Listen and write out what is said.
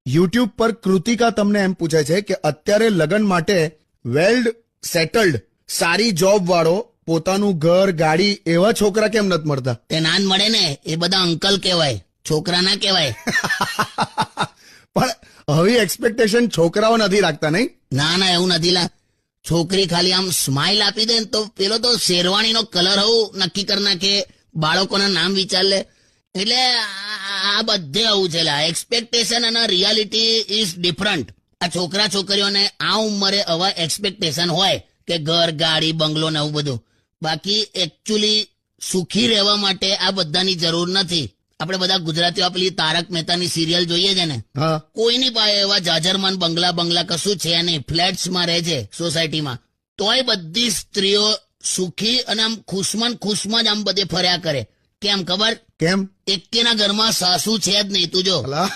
YouTube પર કૃતિકા તમને એમ પૂછે છે કે અત્યારે લગ્ન માટે વેલ્ડ સેટલ્ડ સારી જોબ વાળો પોતાનું ઘર ગાડી એવા છોકરા કેમ નથી મળતા? તે ના જ મળે ને, એ બધા અંકલ કહેવાય, છોકરા ના કહેવાય. પણ હવે એક્સપેક્ટેશન છોકરાઓ નથી રાખતા, નહીં? ના ના, એવું નથી લા. છોકરી ખાલી આમ સ્માઇલ આપી દે ને તો પેલો તો શેરવાણીનો કલર હું નક્કી કરી નાખે, બાળકોના નામ વિચાર લે. એટલે આ બધે આવું છે લા. એક્સપેક્ટેશન અને રિયાલિટી ઇઝ ડિફરન્ટ. આ છોકરા છોકરીઓને આ ઉંમરે આવા એક્સપેક્ટેશન હોય કે ઘર ગાડી બંગલો ને એવું બધું. બાકી એકચ્યુઅલી સુખી રહેવા માટે આ બધાની જરૂર નથી. આપણે બધા ગુજરાતીઓ પેલી તારક મહેતાની સિરિયલ જોઈએ છે ને, હા. કોઈની પાસે એવા જાજરમાન બંગલા કશું છે નહીં, ફ્લેટ્સમાં રહે છે સોસાયટીમાં. તોય બધી સ્ત્રીઓ સુખી અને આમ ખુશમાં જ આમ બધે ફર્યા કરે. કેમ ખબર? કેમ? એકેના ઘરમાં સાસુ છે જ નહીં, તું જો. અલા,